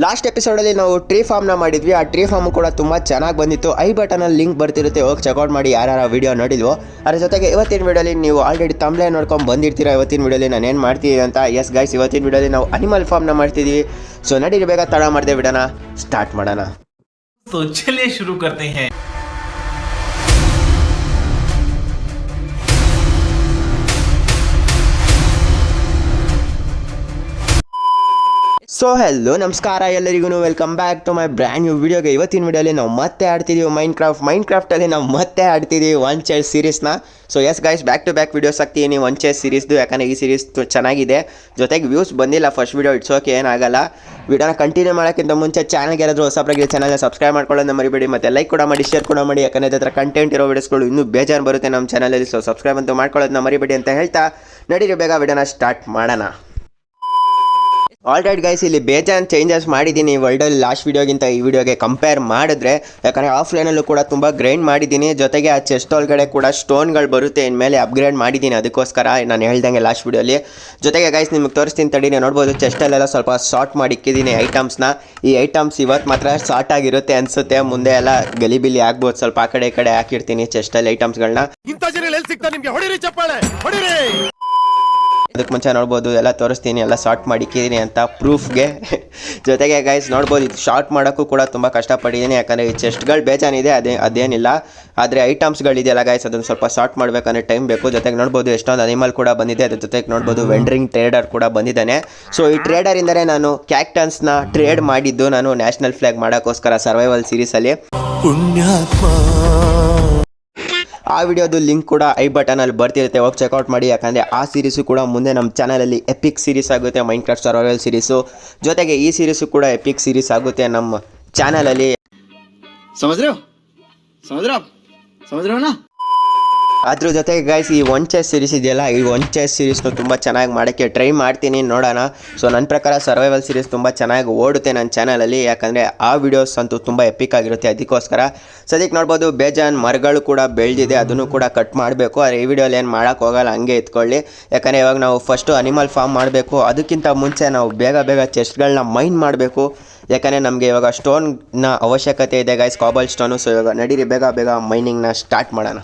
Last ಎಪಿಸೋಡಲ್ಲಿ ನಾವು tree ಫಾರ್ಮ್ನ ಮಾಡಿದ್ವಿ. ಆ ಟ್ರೀ ಫಾರ್ಮ್ ಕೂಡ ತುಂಬ ಚೆನ್ನಾಗಿ ಬಂದಿತ್ತು. ಐ ಬಟನಲ್ಲಿ ಲಿಂಕ್ ಬರ್ತಿರುತ್ತೆ, ಹೋಗಿ ಚೆಕ್ಔಟ್ ಮಾಡಿ ಯಾರು ವಿಡಿಯೋ ನೋಡಿಲ್ವೋ. ಅದ್ರ ಜೊತೆಗೆ ಇವತ್ತಿನ ವಿಡಿಯೋಲಿ ನೀವು ಆಲ್ರೆಡಿ ತಮ್ಲೇ ನೋಡ್ಕೊಂಡು ಬಂದಿರ್ತೀರಾ ಇವತ್ತಿನ ವಿಡಿಯೋಲಿ ನಾನು ಏನು ಮಾಡ್ತೀವಿ ಅಂತ. ಎಸ್ ಗೈಸ್, ಇವತ್ತಿನ ವಿಡಿಯೋಲಿ ನಾವು ಅನಿಮಲ್ ಫಾರ್ಮ್ನ ಮಾಡ್ತಿದ್ದೀವಿ. ಸೊ ನಡೀರಿ, ಬೇಗ ತಡ ಮಾಡಿದೆ ವಿಡಿಯೋನ ಸ್ಟಾರ್ಟ್ ಮಾಡೋಣ. तो चलिए शुरू करते हैं. ಸೊ ಹೆಲ್ಲೋ, ನಮಸ್ಕಾರ ಎಲ್ಲರಿಗೂ, welcome back to my brand new ವಿಡಿಯೋಗೆ. ಇವತ್ತಿನ ವಿಡಿಯೋಲಿ ನಾವು ಮತ್ತೆ ಆಡ್ತಿದ್ದೀವಿ ಮೈನ್ಕ್ರಾಫ್ಟಲ್ಲಿ ನಾವು ಮತ್ತೆ ಆಡ್ತಿದ್ದೀವಿ ಒನ್ ಚೇಸ್ ಸೀರೀಸ್ನ. So yes guys, back to back videos ಹಾಕ್ತೀನಿ ಒನ್ ಚೇಸ್ ಸೀರೀಸ್ದು, ಯಾಕಂದರೆ ಈ ಸೀರೀಸ್ ಚೆನ್ನಾಗಿದೆ. ಜೊತೆಗೆ ವ್ಯೂಸ್ ಬಂದಿಲ್ಲ ಫಸ್ಟ್ ವೀಡಿಯೋ, ಇಟ್ಸ್ ಓಕೆ, ಏನಾಗಲ್ಲ. ವಿಡಿಯೋನ ಕಂಟಿನ್ಯೂ ಮಾಡೋಕ್ಕಿಂತ ಮುಂಚೆ ಚಾನಲ್ಗೆ ಯಾರಾದರೂ ಹೊಸಬ್ರಾಗಿ ಚಾನಲ್ನ ಸಬ್ಸ್ಕ್ರೈಬ್ ಮಾಡ್ಕೊಳ್ಳೋದನ್ನ ಮರಿಬೇಡಿ, ಮತ್ತು ಲೈಕ್ ಕೂಡ ಮಾಡಿ, ಶೇರ್ ಕೂಡ ಮಾಡಿ, ಯಾಕಂದರೆ ಅದರ ಕಂಟೆಂಟ್ ಇರೋ ವೀಡಿಯೋಸ್ಗಳು ಇನ್ನೂ ಬೇಜಾರು ಬರುತ್ತೆ ನಮ್ಮ ಚಾನಲಲ್ಲಿ. ಸೊ ಸಬ್ಸ್ಕ್ರೈಬ್ ಅಂತೂ ಮಾಡ್ಕೊಳ್ಳೋದನ್ನ ಮರಿಬೇಡಿ ಅಂತ ಹೇಳ್ತಾ ನಡೀರಿ, ಬೇಗ ವಿಡಿಯೋನ ಸ್ಟಾರ್ಟ್ ಮಾಡೋಣ. ಆಲ್ರೈಟ್ ಗೈಸ್, ಇಲ್ಲಿ ಬೇಜಾನ್ ಚೇಂಜಸ್ ಮಾಡಿದ್ದೀನಿ ವರ್ಲ್ಡಲ್ಲಿ ಲಾಸ್ಟ್ ವೀಡಿಯೋಗಿಂತ ಈ ವಿಡಿಯೋಗೆ ಕಂಪೇರ್ ಮಾಡಿದ್ರೆ. ಯಾಕಂದರೆ ಆಫ್ಲೈನಲ್ಲೂ ಕೂಡ ತುಂಬ ಗ್ರೈಂಡ್ ಮಾಡಿದ್ದೀನಿ. ಜೊತೆಗೆ ಆ ಚೆಸ್ಟ್ ಒಳಗಡೆ ಕೂಡ ಸ್ಟೋನ್ಗಳು ಬರುತ್ತೆ ಇನ್ಮೇಲೆ ಅಪ್ಗ್ರೇಡ್ ಮಾಡಿದ್ದೀನಿ, ಅದಕ್ಕೋಸ್ಕರ ನಾನು ಹೇಳ್ದಂಗೆ ಲಾಸ್ಟ್ ವೀಡಿಯೋಲಿ. ಜೊತೆಗೆ ಗೈಸ್ ನಿಮಗೆ ತೋರಿಸ್ತೀನಿ ತಡಿ, ನೋಡ್ಬೋದು ಚೆಸ್ಟಲ್ಲೆಲ್ಲ ಸ್ವಲ್ಪ ಶಾರ್ಟ್ ಮಾಡಿ ಇಕ್ಕಿದ್ದೀನಿ ಐಟಮ್ಸ್ನ. ಈ ಐಟಮ್ಸ್ ಇವತ್ತು ಮಾತ್ರ ಶಾರ್ಟ್ ಆಗಿರುತ್ತೆ ಅನಿಸುತ್ತೆ, ಮುಂದೆ ಎಲ್ಲ ಗಲಿಬಿಲಿ ಆಗ್ಬೋದು, ಸ್ವಲ್ಪ ಆ ಕಡೆ ಈ ಕಡೆ ಹಾಕಿರ್ತೀನಿ ಚೆಸ್ಟಲ್ಲಿ ಐಟಮ್ಸ್ಗಳನ್ನ. ಅದಕ್ಕೆ ಮುಂಚೆ ನೋಡ್ಬೋದು ಎಲ್ಲ ತೋರಿಸ್ತೀನಿ, ಎಲ್ಲ ಶಾರ್ಟ್ ಮಾಡಿಕ್ಕಿದ್ದೀನಿ ಅಂತ ಪ್ರೂಫ್ಗೆ. ಜೊತೆಗೆ ಗೈಸ್ ನೋಡ್ಬೋದು, ಇದು ಶಾರ್ಟ್ ಮಾಡೋಕ್ಕೂ ಕೂಡ ತುಂಬ ಕಷ್ಟಪಟ್ಟಿದ್ದೀನಿ, ಯಾಕಂದರೆ ಈ ಚೆಸ್ಟ್ಗಳು ಬೇಜಾನಿದೆ, ಅದೇನಿಲ್ಲ. ಆದರೆ ಐಟಮ್ಸ್ಗಳಿದೆಯಲ್ಲ ಗೈಸ್, ಅದನ್ನು ಸ್ವಲ್ಪ ಶಾರ್ಟ್ ಮಾಡಬೇಕಂದ್ರೆ ಟೈಮ್ ಬೇಕು. ಜೊತೆಗೆ ನೋಡ್ಬೋದು ಎಷ್ಟೊಂದು ಅನಿಮಲ್ ಕೂಡ ಬಂದಿದೆ, ಅದ್ರ ಜೊತೆಗೆ ನೋಡ್ಬೋದು ವೆಂಡ್ರಿಂಗ್ ಟ್ರೇಡರ್ ಕೂಡ ಬಂದಿದ್ದಾನೆ. ಸೊ ಈ ಟ್ರೇಡರಿಂದಲೇ ನಾನು ಕ್ಯಾಕ್ಟನ್ಸ್ನ ಟ್ರೇಡ್ ಮಾಡಿದ್ದು, ನಾನು ನ್ಯಾಷನಲ್ ಫ್ಲಾಗ್ ಮಾಡೋಕ್ಕೋಸ್ಕರ ಸರ್ವೈವಲ್ ಸೀರೀಸಲ್ಲಿ. ಆ ವಿಡಿಯೋದು ಲಿಂಕ್ ಕೂಡ ಐ ಬಟನಲ್ಲಿ ಬರ್ತಿರುತ್ತೆ, ಹೋಗಿ ಚೆಕ್ಔಟ್ ಮಾಡಿ. ಯಾಕಂದರೆ ಆ ಸೀರೀಸು ಕೂಡ ಮುಂದೆ ನಮ್ಮ ಚಾನಲಲ್ಲಿ ಎಪಿಕ್ ಸೀರೀಸ್ ಆಗುತ್ತೆ, ಮೈನ್ಕ್ರಾಫ್ಟ್ ಸರ್ವೈವಲ್ ಸೀರೀಸು. ಜೊತೆಗೆ ಈ ಸೀರೀಸು ಕೂಡ ಎಪಿಕ್ ಸೀರೀಸ್ ಆಗುತ್ತೆ ನಮ್ಮ ಚಾನಲಲ್ಲಿ. ಸಮುದ್ರ ಅದ್ರ ಜೊತೆಗೆ ಗೈಸ್ ಈ ಒನ್ ಚೆಸ್ ಸೀರೀಸ್ ಇದೆಯಲ್ಲ, ಈ ಒನ್ ಚೆಸ್ ಸೀರೀಸ್ನು ತುಂಬ ಚೆನ್ನಾಗಿ ಮಾಡೋಕ್ಕೆ ಟ್ರೈ ಮಾಡ್ತೀನಿ, ನೋಡೋಣ. ಸೊ ನನ್ನ ಪ್ರಕಾರ ಸರ್ವೈವಲ್ ಸೀರೀಸ್ ತುಂಬ ಚೆನ್ನಾಗಿ ಓಡುತ್ತೆ ನನ್ನ ಚಾನಲಲ್ಲಿ, ಯಾಕಂದರೆ ಆ ವಿಡಿಯೋಸ್ ಅಂತೂ ತುಂಬ ಎಪಿಕ್ ಆಗಿರುತ್ತೆ. ಅದಕ್ಕೋಸ್ಕರ ಸದ್ಯಕ್ಕೆ ನೋಡ್ಬೋದು ಬೇಜಾನ್ ಮರಗಳು ಕೂಡ ಬೆಳೆದಿದೆ, ಅದನ್ನು ಕೂಡ ಕಟ್ ಮಾಡಬೇಕು. ಆದರೆ ಈ ವಿಡಿಯೋಲಿ ಏನು ಮಾಡೋಕ್ಕೆ ಹೋಗಲ್ಲ, ಹಂಗೆ ಎತ್ಕೊಳ್ಳಿ. ಯಾಕಂದರೆ ಇವಾಗ ನಾವು ಫಸ್ಟು ಅನಿಮಲ್ ಫಾರ್ಮ್ ಮಾಡಬೇಕು, ಅದಕ್ಕಿಂತ ಮುಂಚೆ ನಾವು ಬೇಗ ಚೆಸ್ಟ್ಗಳನ್ನ ಮೈನ್ ಮಾಡಬೇಕು. ಯಾಕಂದರೆ ನಮಗೆ ಇವಾಗ ಸ್ಟೋನ್ನ ಅವಶ್ಯಕತೆ ಇದೆ ಗೈಸ್, ಕಾಬಲ್ ಸ್ಟೋನು. ಸೊ ಇವಾಗ ನಡೀರಿ, ಬೇಗ ಮೈನಿಂಗ್ನ ಸ್ಟಾರ್ಟ್ ಮಾಡೋಣ.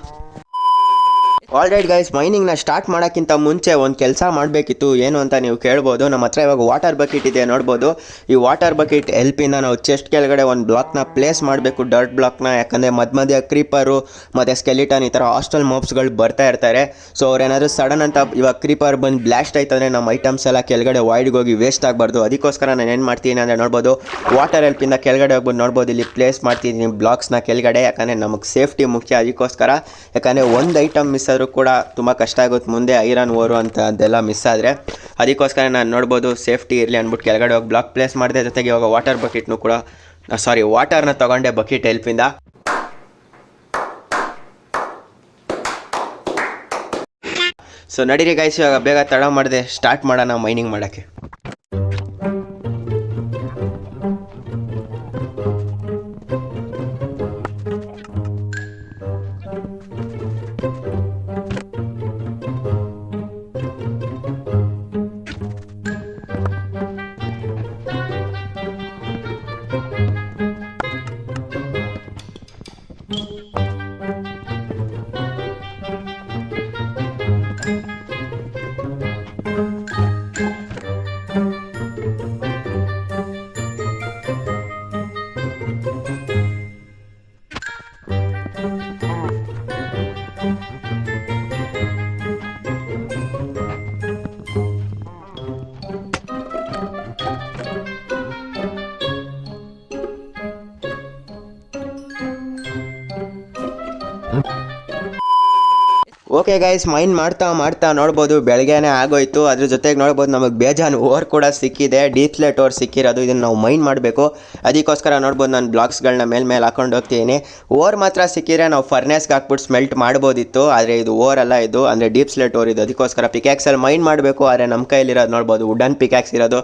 ಆಲ್ರೈಟ್ ಗೈಸ್, ಮೈನಿಂಗ್ನ ಸ್ಟಾರ್ಟ್ ಮಾಡೋಕ್ಕಿಂತ ಮುಂಚೆ ಒಂದು ಕೆಲಸ ಮಾಡಬೇಕಿತ್ತು. ಏನು ಅಂತ ನೀವು ಕೇಳ್ಬೋದು. ನಮ್ಮ ಹತ್ರ ಇವಾಗ ವಾಟರ್ ಬಕೆಟ್ ಇದೆ, ನೋಡ್ಬೋದು. ಈ ವಾಟರ್ ಬಕೆಟ್ ಹೆಲ್ಪಿಂದ ನಾವು ಚೆಸ್ಟ್ ಕೆಳಗಡೆ ಒಂದು ಬ್ಲಾಕ್ನ ಪ್ಲೇಸ್ ಮಾಡಬೇಕು, ಡರ್ಟ್ ಬ್ಲಾಕ್ನ. ಯಾಕಂದರೆ ಮಧ್ಯ ಕ್ರೀಪರು ಮತ್ತು ಸ್ಕೆಲಿಟನ್ ಈ ಥರ ಹಾಸ್ಟೆಲ್ ಮಾಬ್ಸ್ಗಳು ಬರ್ತಾ ಇರ್ತಾರೆ. ಸೊ ಅವ್ರೇನಾದರೂ ಸಡನ್ ಅಂತ ಇವಾಗ ಕ್ರೀಪರ್ ಬಂದು ಬ್ಲಾಸ್ಟ್ ಆಯ್ತಂದರೆ ನಮ್ಮ ಐಟಮ್ಸ್ ಎಲ್ಲ ಕೆಳಗಡೆ ವೈಡ್ಗೆ ಹೋಗಿ ವೇಸ್ಟ್ ಆಗಬಾರ್ದು. ಅದಕ್ಕೋಸ್ಕರ ನಾನು ಏನು ಮಾಡ್ತೀನಿ ಅಂದರೆ ನೋಡ್ಬೋದು, ವಾಟರ್ ಹೆಲ್ಪಿಂದ ಕೆಳಗಡೆ ಹೋಗ್ಬೋದು, ನೋಡ್ಬೋದು ಇಲ್ಲಿ ಪ್ಲೇಸ್ ಮಾಡ್ತಿದ್ದೀನಿ ಬ್ಲಾಕ್ಸ್ನ ಕೆಳಗಡೆ. ಯಾಕಂದರೆ ನಮಗೆ ಸೇಫ್ಟಿ ಮುಖ್ಯ, ಅದಕ್ಕೋಸ್ಕರ. ಯಾಕಂದರೆ ಒಂದು ಐಟಮ್ ಮಿಸ್ ಕೂಡ ತುಂಬ ಕಷ್ಟ ಆಗುತ್ತೆ ಮುಂದೆ, ಐರನ್ ಓರು ಅಂತ ಅದೆಲ್ಲ ಮಿಸ್ ಆದರೆ. ಅದಕ್ಕೋಸ್ಕರ ನಾನು ನೋಡ್ಬೋದು ಸೇಫ್ಟಿ ಇರಲಿ ಅಂದ್ಬಿಟ್ಟು ಕೆಳಗಡೆ ಹೋಗಿ ಬ್ಲಾಕ್ ಪ್ಲೇಸ್ ಮಾಡಿದೆ. ಜೊತೆಗೆ ಇವಾಗ ವಾಟರ್ ಬಕೆಟ್ನು ಕೂಡ ವಾಟರ್ನ ತೊಗೊಂಡೆ ಬಕೆಟ್ ಹೆಲ್ಪಿಂದ. ಸೊ ನಡೀರಿ ಗೈಸ್, ಇವಾಗ ಬೇಗ ತಡ ಮಾಡಿದೆ ಸ್ಟಾರ್ಟ್ ಮಾಡೋಣ ಮೈನಿಂಗ್ ಮಾಡೋಕ್ಕೆ. ಓಕೆ ಗೈಸ್, ಮೈನ್ ಮಾಡ್ತಾ ನೋಡ್ಬೋದು ಬೆಳಗ್ಗೆನೇ ಆಗೋಯ್ತು. ಅದ್ರ ಜೊತೆಗೆ ನೋಡ್ಬೋದು ನಮಗೆ ಬೇಜಾನ್ ಓರ್ ಕೂಡ ಸಿಕ್ಕಿದೆ, ಡೀಪ್ ಸ್ಲೇಟ್ ಓರ್ ಸಿಕ್ಕಿರೋದು. ಇದನ್ನು ನಾವು ಮೈನ್ ಮಾಡಬೇಕು, ಅದಕ್ಕೋಸ್ಕರ ನೋಡ್ಬೋದು ನಾನು ಬ್ಲಾಕ್ಸ್ಗಳನ್ನ ಮೇಲೆ ಹಾಕೊಂಡು ಹೋಗ್ತೀನಿ. ಓರ್ ಮಾತ್ರ ಸಿಕ್ಕಿದ್ರೆ ನಾವು ಫರ್ನೇಸ್ಗೆ ಹಾಕ್ಬಿಟ್ಟು ಸ್ಮೆಲ್ಟ್ ಮಾಡ್ಬೋದಿತ್ತು, ಆದರೆ ಇದು ಓರ್ ಅಲ್ಲ, ಇದು ಅಂದರೆ ಡೀಪ್ ಸ್ಲೇಟ್ ಓರ್ ಇದು. ಅದಕ್ಕೋಸ್ಕರ ಪಿಕ್ಯಾಕ್ಸಲ್ಲಿ ಮೈನ್ ಮಾಡಬೇಕು. ಆದರೆ ನಮ್ಮ ಕೈಲಿರೋದು ನೋಡ್ಬೋದು ವುಡನ್ ಪಿಕ್ಯಾಕ್ಸ್ ಇರೋದು.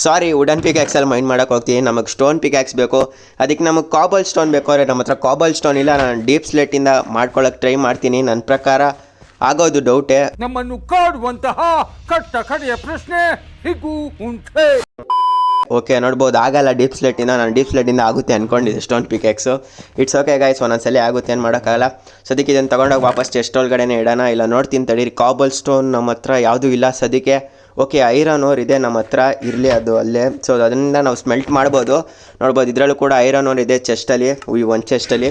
ಸಾರಿ, ವುಡನ್ ಪಿಕ್ಯಾಕ್ಸಲ್ಲಿ ಮೈನ್ ಮಾಡೋಕೆ ಹೋಗ್ತೀನಿ. ನಮಗೆ ಸ್ಟೋನ್ ಪಿಕ್ಯಾಕ್ಸ್ ಬೇಕು, ಅದಕ್ಕೆ ನಮಗೆ ಕಾಬಲ್ ಸ್ಟೋನ್ ಬೇಕು. ಆದರೆ ನಮ್ಮ ಹತ್ರ ಕಾಬಲ್ ಸ್ಟೋನ್ ಇಲ್ಲ. ನಾನು ಡೀಪ್ ಸ್ಲೇಟಿಂದ ಮಾಡ್ಕೊಳ್ಳೋಕೆ ಟ್ರೈ ಮಾಡ್ತೀನಿ. ನನ್ನ ಪ್ರಕಾರ ಆಗೋದು ಡೌಟೇ. ನಮ್ಮನ್ನು ಕಾಡುವಂತಹ ಕಟ್ಟ ಕಡೆಯ ಪ್ರಶ್ನೆ ಹೀಗೂ ಉಂಟೆ. ಓಕೆ ನೋಡ್ಬೋದು ಆಗಲ್ಲ ಡೀಪ್ ಸ್ಲೇಟಿಂದ, ನಾನು ಡೀಪ್ ಸ್ಲೇಟಿಂದ ಆಗುತ್ತೆ ಅಂದ್ಕೊಂಡಿದ್ದೆ ಸ್ಟೋನ್ ಪಿಕ್ಯಾಕ್ಸು. ಇಟ್ಸ್ ಓಕೆ ಗೈಸ್, ಒಂದೊಂದ್ಸಲಿ ಆಗುತ್ತೆ ಏನು ಮಾಡೋಕ್ಕಾಗಲ್ಲ. ಸದ್ಯಕ್ಕೆ ಇದನ್ನು ತೊಗೊಂಡೋಗಿ ವಾಪಸ್ ಚೆಸ್ಟ್ ಒಳಗಡೆನೇ ಇಡೋಣ. ಇಲ್ಲ ನೋಡ್ತೀನಿ ತಡೀರಿ, ಕಾಬಲ್ ಸ್ಟೋನ್ ನಮ್ಮ ಹತ್ರ ಯಾವುದೂ ಇಲ್ಲ ಸದ್ಯಕ್ಕೆ. ಓಕೆ ಐರನ್ ಓರ್ ಇದೆ ನಮ್ಮ ಹತ್ರ, ಇರಲಿ ಅದು ಅಲ್ಲೇ. ಸೊ ಅದರಿಂದ ನಾವು ಸ್ಮೆಲ್ಟ್ ಮಾಡ್ಬೋದು. ನೋಡ್ಬೋದು ಇದರಲ್ಲೂ ಕೂಡ ಐರನ್ ಓರ್ ಇದೆ ಚೆಸ್ಟಲ್ಲಿ, ಈ ಒಂದು ಚೆಸ್ಟಲ್ಲಿ.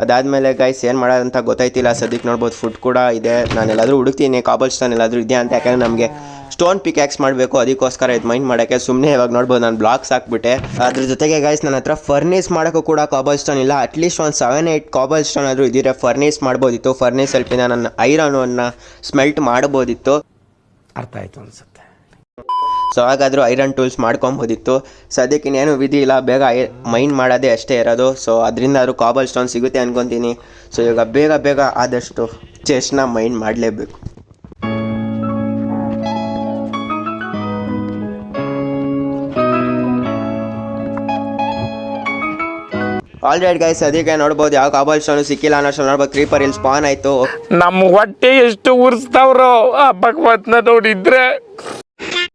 ಅದಾದಮೇಲೆ ಗೈಸ್ ಏನು ಮಾಡೋದಂತ ಗೊತ್ತಾಯ್ತಿಲ್ಲ ಸದ್ಯಕ್ಕೆ. ನೋಡ್ಬೋದು ಫುಡ್ ಕೂಡ ಇದೆ. ನಾನು ಎಲ್ಲಾದರೂ ಹುಡುಕ್ತೀನಿ ಕಾಬಲ್ ಸ್ಟೋನ್ ಎಲ್ಲಾದರೂ ಇದೆಯಾ ಅಂತ, ಯಾಕಂದರೆ ನಮಗೆ ಸ್ಟೋನ್ ಪಿಕ್ಯಾಕ್ಸ್ ಮಾಡಬೇಕು, ಅದಕ್ಕೋಸ್ಕರ ಇದು ಮೈಂಡ್ ಮಾಡೋಕ್ಕೆ. ಸುಮ್ಮನೆ ಇವಾಗ ನೋಡ್ಬೋದು ನಾನು ಬ್ಲಾಕ್ಸ್ ಹಾಕ್ಬಿಟ್ಟೆ. ಅದ್ರ ಜೊತೆಗೆ ಗೈಸ್ ನನ್ನ ಹತ್ರ ಫರ್ನೇಸ್ ಮಾಡೋಕ್ಕೂ ಕೂಡ ಕಾಬಲ್ ಸ್ಟೋನ್ ಇಲ್ಲ. ಅಟ್ಲೀಸ್ಟ್ ಒಂದು 7-8 ಕಾಬಲ್ ಸ್ಟೋನ್ ಆದರೂ ಇದ್ದಿದ್ರೆ ಫರ್ನೇಸ್ ಮಾಡ್ಬೋದಿತ್ತು. ಫರ್ನೇಸ್ ಹೆಲ್ಪಿಂದ ನನ್ನ ಐರನ್ನು ಸ್ಮೆಲ್ಟ್ ಮಾಡ್ಬೋದಿತ್ತು. ಅರ್ಥ ಆಯ್ತು ಅನ್ಸುತ್ತೆ. ಸೊ ಹಾಗಾದರೂ ಐರನ್ ಟೂಲ್ಸ್ ಮಾಡ್ಕೊಬೋದಿತ್ತು. ಸದ್ಯಕ್ಕೆ ಇನ್ನೇನು ವಿಧಿ ಇಲ್ಲ, ಬೇಗ ಮೈನ್ ಮಾಡೋದೇ ಅಷ್ಟೇ ಇರೋದು. ಸೊ ಅದರಿಂದ ಆದರೂ ಕಾಬಲ್ ಸ್ಟೋನ್ ಸಿಗುತ್ತೆ ಅನ್ಕೊತೀನಿ. ಸೊ ಇವಾಗ ಬೇಗ ಆದಷ್ಟು ಚೆಸ್ಟ್ನ ಮೈನ್ ಮಾಡಲೇಬೇಕು. ಆಲ್ರೈಟ್ ಗೈಸ್, ಅದಕ್ಕೆ ನೋಡ್ಬೋದು ಯಾವ ಕಾಬಲ್ ಸ್ಟೋನು ಸಿಕ್ಕಿಲ್ಲ ಅನ್ನೋಷ್ಟು ನೋಡ್ಬೋದು. ಕ್ರೀಪರ್ ಇಲ್ಲಿ ಸ್ಪಾನ್ ಆಯಿತು. ನಮ್ಮ ಹೊಟ್ಟೆ ಎಷ್ಟು ಉರ್ಸ್ತಾವ್ರೋ ಆ ಭಗವತ್ನ ನೋಡಿದ್ರೆ.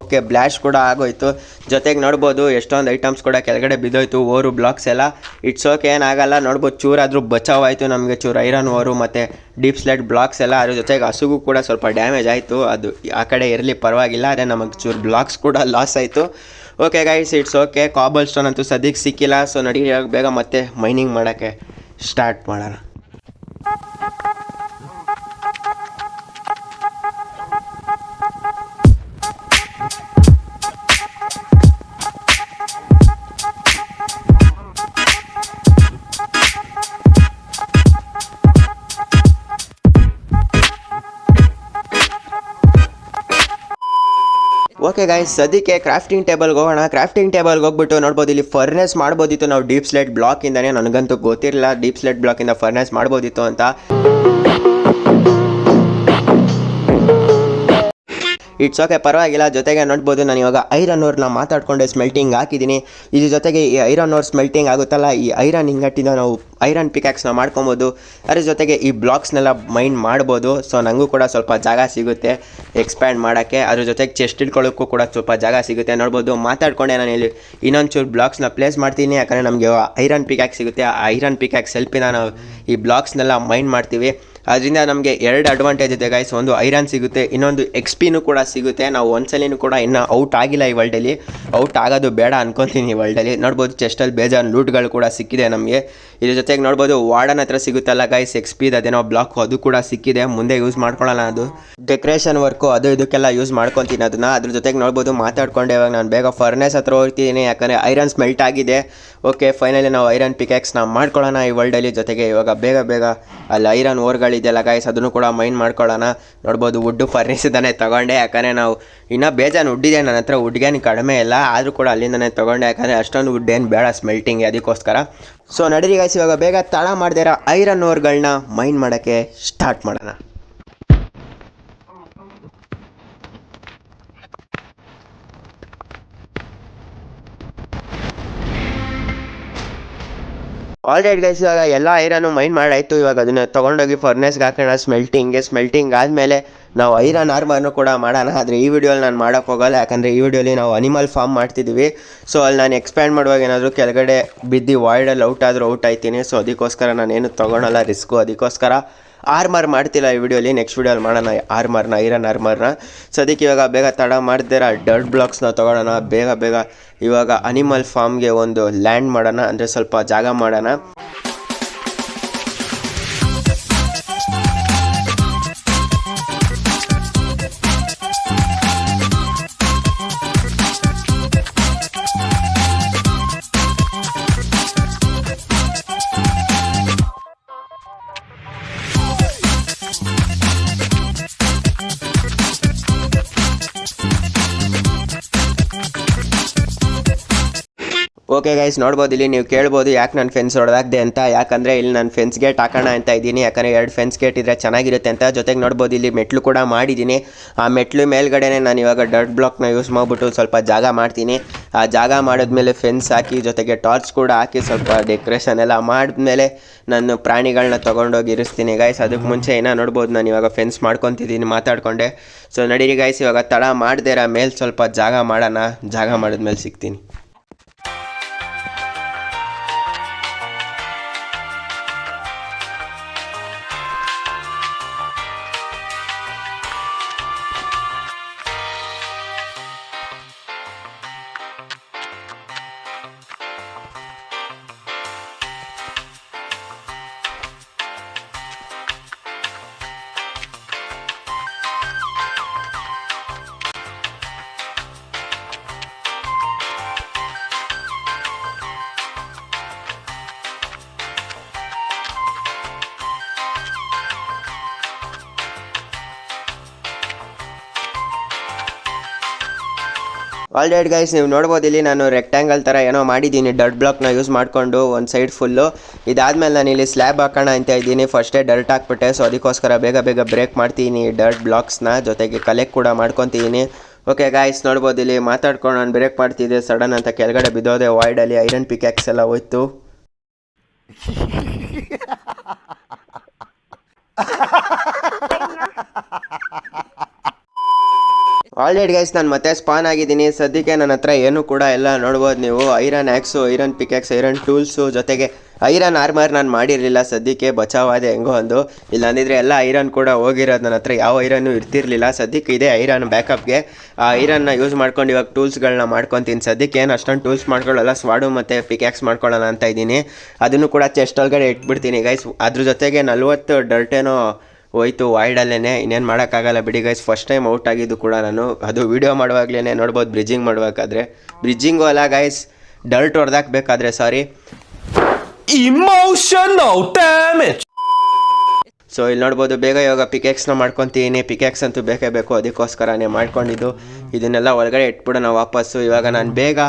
ಓಕೆ ಬ್ಲಾಶ್ ಕೂಡ ಆಗೋಯ್ತು. ಜೊತೆಗೆ ನೋಡ್ಬೋದು ಎಷ್ಟೊಂದು ಐಟಮ್ಸ್ ಕೂಡ ಕೆಳಗಡೆ ಬಿದ್ದೋಯ್ತು, ಓರು ಬ್ಲಾಕ್ಸ್ ಎಲ್ಲ. ಇಟ್ಸ್ ಓಕೆ ಏನಾಗಲ್ಲ. ನೋಡ್ಬೋದು ಚೂರಾದರೂ ಬಚಾವಾಯಿತು ನಮಗೆ, ಚೂರು ಐರನ್ ಓರು ಮತ್ತು ಡೀಪ್ ಸ್ಲೆಟ್ ಬ್ಲಾಕ್ಸ್ ಎಲ್ಲ. ಅದ್ರ ಜೊತೆಗೆ ಹಸುಗೂ ಕೂಡ ಸ್ವಲ್ಪ ಡ್ಯಾಮೇಜ್ ಆಯಿತು. ಅದು ಆ ಕಡೆ ಇರಲಿ ಪರವಾಗಿಲ್ಲ, ಅದೇ ನಮಗೆ ಚೂರು ಬ್ಲಾಕ್ಸ್ ಕೂಡ ಲಾಸ್ ಆಯಿತು. Okay guys, it's okay. Cobble stone ಅಂತೂ ಸದ್ಯಕ್ಕೆ ಸಿಕ್ಕಿಲ್ಲ. ಸೊ ನಡಿ ಬೇಗ ಮತ್ತೆ ಮೈನಿಂಗ್ ಮಾಡೋಕ್ಕೆ ಸ್ಟಾರ್ಟ್ ಮಾಡೋಣ. ಓಕೆ ಗೈಸ್, ಸದ್ಯಕ್ಕೆ ಕ್ರಾಫ್ಟಿಂಗ್ ಟೇಬಲ್ಗೆ ಹೋಗೋಣ. ಕ್ರಾಫ್ಟಿಂಗ್ ಟೇಬಲ್ಗೆ ಹೋಗ್ಬಿಟ್ಟು ನೋಡ್ಬೋದು ಇಲ್ಲಿ ಫರ್ನೆಸ್ ಮಾಡ್ಬೋದಿತ್ತು ನಾವು ಡೀಪ್ ಸ್ಲೇಟ್ ಬ್ಲಾಕಿಂದನೇ. ನನಗಂತೂ ಗೊತ್ತಿರಲಿಲ್ಲ ಡೀಪ್ ಸ್ಲೇಟ್ ಬ್ಲಾಕಿಂದ ಫರ್ನೆಸ್ ಮಾಡ್ಬೋದಿತ್ತು ಅಂತ. ಇಟ್ಸ್ ಓಕೆ ಪರವಾಗಿಲ್ಲ. ಜೊತೆಗೆ ನೋಡ್ಬೋದು ನಾನು ಇವಾಗ ಐರನ್ ಓರ್ನ ಮಾತಾಡ್ಕೊಂಡೆ ಸ್ಮೆಲ್ಟಿಂಗ್ ಹಾಕಿದ್ದೀನಿ. ಇದ್ರ ಜೊತೆಗೆ ಈ ಐರನ್ ಓರ್ ಸ್ಮೆಲ್ಟಿಂಗ್ ಆಗುತ್ತಲ್ಲ, ಈ ಐರನ್ ಇಂಗಟ್ಟಿಂದ ನಾವು ಐರನ್ ಪಿಕ್ಯಾಕ್ಸ್ನ ಮಾಡ್ಕೊಬೋದು. ಅದ್ರ ಜೊತೆಗೆ ಈ ಬ್ಲಾಕ್ಸ್ನೆಲ್ಲ ಮೈನ್ ಮಾಡ್ಬೋದು. ಸೊ ನನಗೂ ಕೂಡ ಸ್ವಲ್ಪ ಜಾಗ ಸಿಗುತ್ತೆ ಎಕ್ಸ್ಪ್ಯಾಂಡ್ ಮಾಡೋಕ್ಕೆ. ಅದ್ರ ಜೊತೆಗೆ ಚೆಸ್ಟ್ ಇಟ್ಕೊಳ್ಳೋಕ್ಕೂ ಕೂಡ ಸ್ವಲ್ಪ ಜಾಗ ಸಿಗುತ್ತೆ. ನೋಡ್ಬೋದು ಮಾತಾಡ್ಕೊಂಡೆ ನಾನು ಇಲ್ಲಿ ಇನ್ನೊಂದು ಚೂರು ಬ್ಲಾಕ್ಸ್ನ ಪ್ಲೇಸ್ ಮಾಡ್ತೀನಿ, ಯಾಕಂದರೆ ನಮಗೆ ಐರನ್ ಪಿಕ್ಯಾಕ್ಸ್ ಸಿಗುತ್ತೆ. ಆ ಐರನ್ ಪಿಕ್ಯಾಕ್ಸ್ ಹೆಲ್ಪಿಂದ ನಾವು ಈ ಬ್ಲಾಕ್ಸ್ನೆಲ್ಲ ಮೈನ್ ಮಾಡ್ತೀವಿ. ಅದರಿಂದ ನಮಗೆ 2 ಅಡ್ವಾಂಟೇಜ್ ಇದೆ ಗೈಸ್. ಒಂದು ಐರನ್ ಸಿಗುತ್ತೆ, ಇನ್ನೊಂದು XPನೂ ಕೂಡ ಸಿಗುತ್ತೆ. ನಾವು ಒಂದ್ಸಲಿನೂ ಕೂಡ ಇನ್ನೂ ಔಟ್ ಆಗಿಲ್ಲ ಈ ವರ್ಲ್ಡಲ್ಲಿ. ಔಟ್ ಆಗೋದು ಬೇಡ ಅನ್ಕೊತೀನಿ ಈ ವರ್ಲ್ಡಲ್ಲಿ. ನೋಡ್ಬೋದು ಚೆಸ್ಟಲ್ಲಿ ಬೇಜಾನ್ ಲೂಟ್ಗಳು ಕೂಡ ಸಿಕ್ಕಿದೆ ನಮಗೆ. ಇದ್ರ ಜೊತೆಗೆ ನೋಡ್ಬೋದು ವಾರ್ಡನ್ ಹತ್ರ ಸಿಗುತ್ತಲ್ಲ ಗೈಸ್ XP ಅದೇನೋ ಬ್ಲಾಕ್, ಅದು ಕೂಡ ಸಿಕ್ಕಿದೆ. ಮುಂದೆ ಯೂಸ್ ಮಾಡ್ಕೊಳ್ಳೋಣ, ಅದು ಡೆಕೋರೇಷನ್ ವರ್ಕು ಅದು ಇದಕ್ಕೆಲ್ಲ ಯೂಸ್ ಮಾಡ್ಕೊತೀನಿ ಅದನ್ನು. ಅದ್ರ ಜೊತೆಗೆ ನೋಡ್ಬೋದು ಮಾತಾಡ್ಕೊಂಡೆ ಇವಾಗ ನಾನು ಬೇಗ ಫರ್ನೆಸ್ ಹತ್ರ ಹೋಗ್ತಿದ್ದೀನಿ, ಯಾಕಂದರೆ ಐರನ್ ಸ್ಮೆಲ್ಟ್ ಆಗಿದೆ. ಓಕೆ ಫೈನಲಿ ನಾವು ಐರನ್ ಪಿಕ್ಯಾಕ್ಸ್ನ ಮಾಡ್ಕೊಳ್ಳೋಣ ಈ ವರ್ಲ್ಡಲ್ಲಿ. ಜೊತೆಗೆ ಇವಾಗ ಬೇಗ ಅಲ್ಲಿ ಐರನ್ ಓರ್ಗಳಿದೆಯಲ್ಲ ಗೈಸ್, ಅದನ್ನು ಕೂಡ ಮೈನ್ ಮಾಡ್ಕೊಳ್ಳೋಣ. ನೋಡ್ಬೋದು ವುಡ್ಡು ಫರ್ನಿಸಿಂದನೇ ತೊಗೊಂಡೆ, ಯಾಕಂದರೆ ನಾವು ಇನ್ನೂ ಬೇಜಾನು ವುಡ್ ಇದೆ ನನ್ನ ಹತ್ರ. ವುಡ್ಗೇನು ಕಡಿಮೆ ಇಲ್ಲ, ಆದರೂ ಕೂಡ ಅಲ್ಲಿಂದನೇ ತೊಗೊಂಡೆ, ಯಾಕಂದರೆ ಅಷ್ಟೊಂದು ವುಡ್ ಏನು ಬೇಡ ಸ್ಮೆಲ್ಟಿಂಗ್, ಅದಕ್ಕೋಸ್ಕರ. ಸೊ ನಡೀರಿ ಗೈಸ್, ಇವಾಗ ಬೇಗ ತಡ ಮಾಡ್ದಿರ ಐರನ್ ಓರ್ಗಳನ್ನ ಮೈನ್ ಮಾಡೋಕ್ಕೆ ಸ್ಟಾರ್ಟ್ ಮಾಡೋಣ. ಆಲ್ರೈಟ್ ಗೈಸ್, ಇವಾಗ ಎಲ್ಲ ಐರನ್ನು ಮೈನ್ ಮಾಡಾಯಿತು. ಇವಾಗ ಅದನ್ನು ತೊಗೊಂಡೋಗಿ ಫರ್ನೆಸ್ಗೆ ಹಾಕೋಣ ಸ್ಮೆಲ್ಟಿಂಗ್ ಆದಮೇಲೆ ನಾವು ಐರನ್ ಆರ್ಮರ್ನು ಕೂಡ ಮಾಡೋಣ. ಆದರೆ ಈ ವಿಡಿಯೋಲಿ ನಾನು ಮಾಡೋಕ್ಕೆ ಹೋಗಲ್ಲ, ಯಾಕಂದರೆ ಈ ವಿಡಿಯೋಲಿ ನಾವು ಅನಿಮಲ್ ಫಾರ್ಮ್ ಮಾಡ್ತಿದ್ದೀವಿ. ಸೊ ಅಲ್ಲಿ ನಾನು ಎಕ್ಸ್ಪ್ಯಾಂಡ್ ಮಾಡುವಾಗ ಏನಾದರೂ ಕೆಳಗಡೆ ಬಿದ್ದು ವಾಯ್ಡಲ್ಲಿ ಔಟ್ ಆಯ್ತೀನಿ. ಸೊ ಅದಕ್ಕೋಸ್ಕರ ನಾನೇನು ತೊಗೊಳಲ್ಲ ರಿಸ್ಕು, ಅದಕ್ಕೋಸ್ಕರ ಆರ್ಮರ್ ಮಾಡ್ತಿಲ್ಲ ಈ ವಿಡಿಯೋಲಿ. ನೆಕ್ಸ್ಟ್ ವಿಡಿಯೋಲಿ ಮಾಡೋಣ ಆರ್ಮರ್ನ, ಐರನ್ ಆರ್ಮರ್ನ. ಸೊ ಅದಕ್ಕೆ ಇವಾಗ ಬೇಗ ತಡ ಮಾಡ್ದಿರ ಡರ್ಟ್ ಬ್ಲಾಕ್ಸ್ನ ತೊಗೊಳ್ಳೋಣ ಬೇಗ. ಇವಾಗ ಅನಿಮಲ್ ಫಾರ್ಮ್ಗೆ ಒಂದು ಲ್ಯಾಂಡ್ ಮಾಡೋಣ, ಅಂದರೆ ಸ್ವಲ್ಪ ಜಾಗ ಮಾಡೋಣ. ಓಕೆ ಗೈಸ್, ನೋಡ್ಬೋದು ಇಲ್ಲಿ ನೀವು ಕೇಳ್ಬೋದು ಯಾಕೆ ನಾನು ಫೆನ್ಸ್ ಹೊಡೆದಾಕ್ದೆ ಅಂತ. ಯಾಕಂದರೆ ಇಲ್ಲಿ ನಾನು ಫೆನ್ಸ್ ಗೇಟ್ ಹಾಕೋಣ ಅಂತ ಇದ್ದೀನಿ, ಯಾಕಂದರೆ 2 ಫೆನ್ಸ್ ಗೇಟ್ ಇದ್ದರೆ ಚೆನ್ನಾಗಿರುತ್ತೆ ಅಂತ. ಜೊತೆಗೆ ನೋಡ್ಬೋದು ಇಲ್ಲಿ ಮೆಟ್ಲು ಕೂಡ ಮಾಡಿದ್ದೀನಿ. ಆ ಮೆಟ್ಲು ಮೇಲ್ಗಡೆನೇ ನಾನು ಇವಾಗ ಡರ್ಟ್ ಬ್ಲಾಕ್ನ ಯೂಸ್ ಮಾಡಿಬಿಟ್ಟು ಸ್ವಲ್ಪ ಜಾಗ ಮಾಡ್ತೀನಿ. ಆ ಜಾಗ ಮಾಡಿದ್ಮೇಲೆ ಫೆನ್ಸ್ ಹಾಕಿ ಜೊತೆಗೆ ಟಾರ್ಚ್ ಕೂಡ ಹಾಕಿ ಸ್ವಲ್ಪ ಡೆಕೋರೇಷನ್ ಎಲ್ಲ ಮಾಡಿದ್ಮೇಲೆ ನಾನು ಪ್ರಾಣಿಗಳನ್ನ ತೊಗೊಂಡೋಗಿ ಇರಿಸ್ತೀನಿ ಗೈಸ್. ಅದಕ್ಕೆ ಮುಂಚೆ ಏನೋ ನೋಡ್ಬೋದು, ನಾನು ಇವಾಗ ಫೆನ್ಸ್ ಮಾಡ್ಕೊತಿದ್ದೀನಿ ಮಾತಾಡಿಕೊಂಡೆ. ಸೊ ನಡೀರಿ ಗೈಸ್, ಇವಾಗ ತಡ ಮಾಡ್ದೇರ ಮೇಲೆ ಸ್ವಲ್ಪ ಜಾಗ ಮಾಡೋಣ. ಜಾಗ ಮಾಡಿದ್ಮೇಲೆ ಸಿಗ್ತೀನಿ. ಆಲ್ರೈಟ್ ಗೈಸ್, ನೀವು ನೋಡ್ಬೋದು ಇಲ್ಲಿ ನಾನು ರೆಕ್ಟ್ಯಾಂಗಲ್ ಥರ ಏನೋ ಮಾಡಿದ್ದೀನಿ ಡರ್ಟ್ ಬ್ಲಾಕ್ನ ಯೂಸ್ ಮಾಡಿಕೊಂಡು ಒಂದು ಸೈಡ್ ಫುಲ್ಲು. ಇದಾದಮೇಲೆ ನಾನು ಇಲ್ಲಿ ಸ್ಲ್ಯಾಬ್ ಹಾಕೋಣ ಅಂತ ಇದ್ದೀನಿ. ಫಸ್ಟೇ ಡರ್ಟ್ ಹಾಕ್ಬಿಟ್ಟೆ, ಸೊ ಅದಕ್ಕೋಸ್ಕರ ಬೇಗ ಬೇಗ ಬ್ರೇಕ್ ಮಾಡ್ತೀನಿ ಡರ್ಟ್ ಬ್ಲಾಕ್ಸ್ನ, ಜೊತೆಗೆ ಕಲೆಕ್ಟ್ ಕೂಡ ಮಾಡ್ಕೊತೀನಿ. ಓಕೆ ಗಾಯ್ಸ್, ನೋಡ್ಬೋದು ಇಲ್ಲಿ ಮಾತಾಡ್ಕೊಂಡು ನಾನು ಬ್ರೇಕ್ ಮಾಡ್ತಿದ್ದೆ, ಸಡನ್ ಅಂತ ಕೆಳಗಡೆ ಬಿದ್ದೋದೆ ವಾಯ್ಡಲ್ಲಿ. ಐರನ್ ಪಿಕ್ಯಾಕ್ಸ್ ಎಲ್ಲ ಹೋಯ್ತು. ಆಲ್ರೆಡಿ ಗೈಸ್, ನಾನು ಮತ್ತೆ ಸ್ಪಾನ್ ಆಗಿದ್ದೀನಿ. ಸದ್ಯಕ್ಕೆ ನನ್ನ ಹತ್ರ ಏನೂ ಕೂಡ ಎಲ್ಲ ನೋಡ್ಬೋದು ನೀವು. ಐರನ್ ಆ್ಯಕ್ಸು, ಐರನ್ ಪಿಕ್ಯಾಕ್ಸ್, ಐರನ್ ಟೂಲ್ಸು, ಜೊತೆಗೆ ಐರನ್ ಆರ್ಮರ್ ನಾನು ಮಾಡಿರಲಿಲ್ಲ. ಸದ್ಯಕ್ಕೆ ಬಚಾವಾದೆ ಹೆಂಗೋ ಒಂದು, ಇಲ್ಲಾಂದಿದ್ರೆ ಎಲ್ಲ ಐರನ್ ಕೂಡ ಹೋಗಿರೋದು. ನನ್ನ ಹತ್ರ ಯಾವ ಐರನ್ನು ಇರ್ತಿರ್ಲಿಲ್ಲ. ಸದ್ಯಕ್ಕೆ ಇದೆ ಐರನ್ ಬ್ಯಾಕಪ್ಗೆ. ಆ ಐರನ್ನ ಯೂಸ್ ಮಾಡ್ಕೊಂಡು ಇವಾಗ ಟೂಲ್ಸ್ಗಳನ್ನ ಮಾಡ್ಕೊತೀನಿ. ಸದ್ಯಕ್ಕೆ ಏನು ಅಷ್ಟೊಂದು ಟೂಲ್ಸ್ ಮಾಡ್ಕೊಳ್ಳಲ್ಲ, ಸ್ವಾಡು ಮತ್ತು ಪಿಕ್ಯಾಕ್ಸ್ ಮಾಡ್ಕೊಳ್ಳೋಣ ಅಂತ ಇದ್ದೀನಿ. ಅದನ್ನು ಕೂಡ ಚೆಸ್ಟ್ ಒಳಗಡೆ ಇಟ್ಬಿಡ್ತೀನಿ ಗೈಸ್. ಅದ್ರ ಜೊತೆಗೆ 40 ಡರ್ಟೇನೋ ಹೋಯ್ತು ವಾಯ್ಡಲ್ಲೇ. ಇನ್ನೇನು ಮಾಡೋಕ್ಕಾಗಲ್ಲ ಬಿಡಿ ಗೈಸ್. ಫಸ್ಟ್ ಟೈಮ್ ಔಟ್ ಆಗಿದ್ದು ಕೂಡ ನಾನು, ಅದು ವೀಡಿಯೋ ಮಾಡುವಾಗಲೇ ನೋಡ್ಬೋದು ಬ್ರಿಡ್ಜಿಂಗ್ ಮಾಡಬೇಕಾದ್ರೆ. ಬ್ರಿಡ್ಜಿಂಗು ಅಲ್ಲ ಗೈಸ್, ಡರ್ಟ್ ಹೊಡೆದಾಕಬೇಕಾದ್ರೆ, ಸಾರಿ. Emotional damage. ಸೊ ಇಲ್ಲಿ ನೋಡ್ಬೋದು, ಬೇಗ ಇವಾಗ ಪಿಕ್ಯಾಕ್ಸ್ನ ಮಾಡ್ಕೊತೀನಿ. ಪಿಕ್ಯಾಕ್ಸ್ ಅಂತೂ ಬೇಕೇ ಬೇಕು, ಅದಕ್ಕೋಸ್ಕರನೇ ಮಾಡ್ಕೊಂಡಿದ್ದು. ಇದನ್ನೆಲ್ಲ ಒಳಗಡೆ ಇಟ್ಬಿಡೋಣ ವಾಪಸ್ಸು. ಇವಾಗ ನಾನು ಬೇಗ